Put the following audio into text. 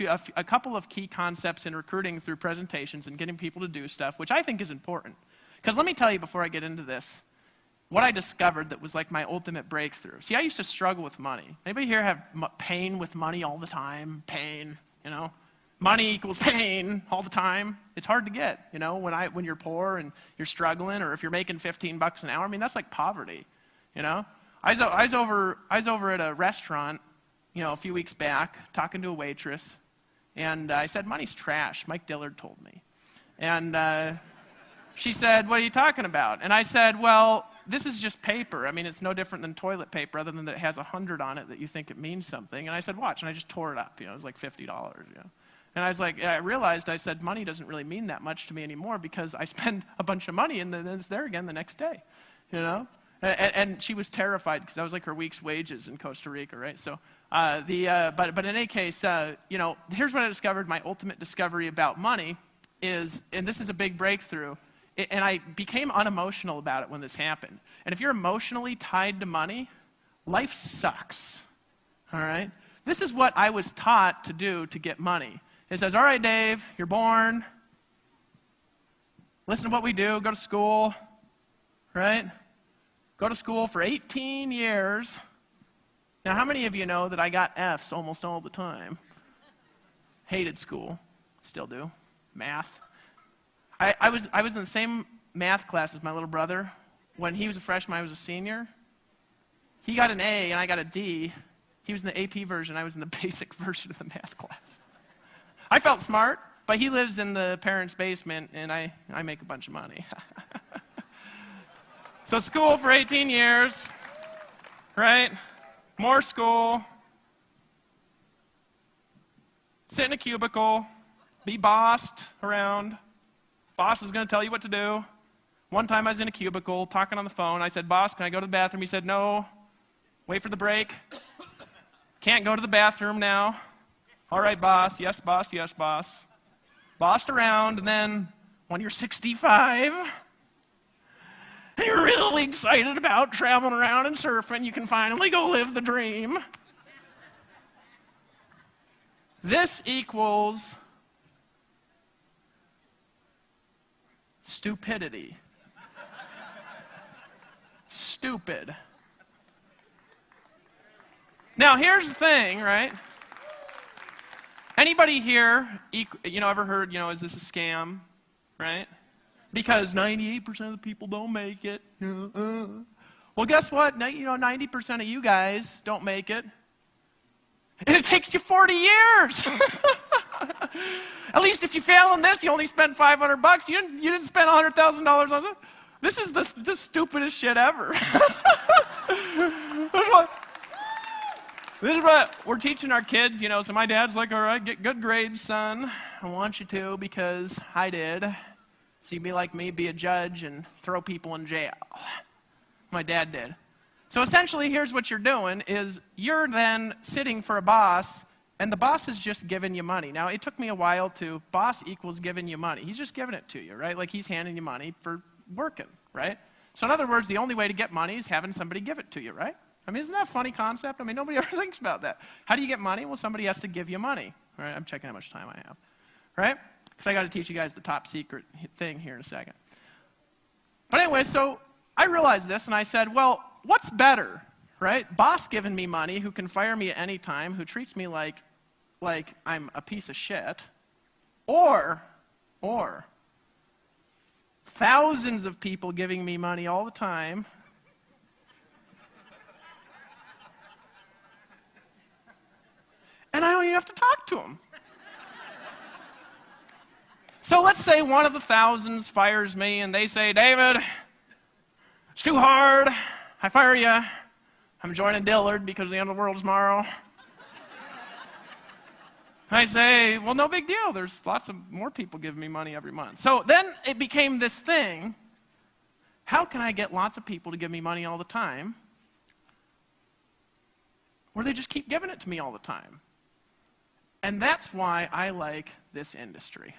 a couple of key concepts in recruiting through presentations and getting people to do stuff, which I think is important. Because let me tell you before I get into this, what I discovered that was like my ultimate breakthrough. See, I used to struggle with money. Anybody here have pain with money all the time? Pain, you know? Money equals pain all the time. It's hard to get, you know, when you're poor and you're struggling, or if you're making 15 bucks an hour. I mean, that's like poverty, you know? I was over at a restaurant, you know, a few weeks back, talking to a waitress, and I said, money's trash. Mike Dillard told me. And she said, what are you talking about? And I said, well, this is just paper. I mean, it's no different than toilet paper, other than that it has 100 on it that you think it means something. And I said, watch. And I just tore it up. You know, it was like $50, you know. And I was like, I realized, I said, money doesn't really mean that much to me anymore, because I spend a bunch of money and then it's there again the next day, you know? And she was terrified, because that was like her week's wages in Costa Rica, right? So, but in any case, you know, here's what I discovered. My ultimate discovery about money is, and this is a big breakthrough, and I became unemotional about it when this happened. And if you're emotionally tied to money, life sucks, all right? This is what I was taught to do to get money. It says, all right, Dave, you're born. Listen to what we do. Go to school, right? Go to school for 18 years. Now, how many of you know that I got Fs almost all the time? Hated school. Still do. Math. I was in the same math class as my little brother. When he was a freshman, I was a senior. He got an A and I got a D. He was in the AP version. I was in the basic version of the math class. I felt smart, but he lives in the parents' basement, and I make a bunch of money. So school for 18 years, right? More school. Sit in a cubicle. Be bossed around. Boss is going to tell you what to do. One time I was in a cubicle talking on the phone. I said, boss, can I go to the bathroom? He said, no. Wait for the break. Can't go to the bathroom now. All right, boss. Yes, boss. Yes, boss. Bossed around, and then when you're 65, and you're really excited about traveling around and surfing, you can finally go live the dream. This equals stupidity. Stupid. Now, here's the thing, right? Anybody here, you know, ever heard, you know, is this a scam, right? Because 98% of the people don't make it. Well, guess what? You know, 90% of you guys don't make it. And it takes you 40 years. At least if you fail in this, you only spend $500. You didn't spend $100,000 on it. This is the stupidest shit ever. This is what we're teaching our kids, you know. So my dad's like, all right, get good grades, son. I want you to, because I did. So you'd be like me, be a judge and throw people in jail. My dad did. So essentially, here's what you're doing is you're then sitting for a boss, and the boss is just giving you money. Now, it took me a while to, boss equals giving you money. He's just giving it to you, right? Like he's handing you money for working, right? So in other words, the only way to get money is having somebody give it to you, right? I mean, isn't that a funny concept? I mean, nobody ever thinks about that. How do you get money? Well, somebody has to give you money. All right, I'm checking how much time I have, right? Because I got to teach you guys the top secret thing here in a second. But anyway, so I realized this, and I said, well, what's better, right? Boss giving me money, who can fire me at any time, who treats me like I'm a piece of shit, or thousands of people giving me money all the time, and I don't even have to talk to them. So let's say one of the thousands fires me, and they say, David, it's too hard. I fire you. I'm joining Dillard because the end of the world is tomorrow. I say, well, no big deal. There's lots of more people giving me money every month. So then it became this thing. How can I get lots of people to give me money all the time, where they just keep giving it to me all the time? And that's why I like this industry.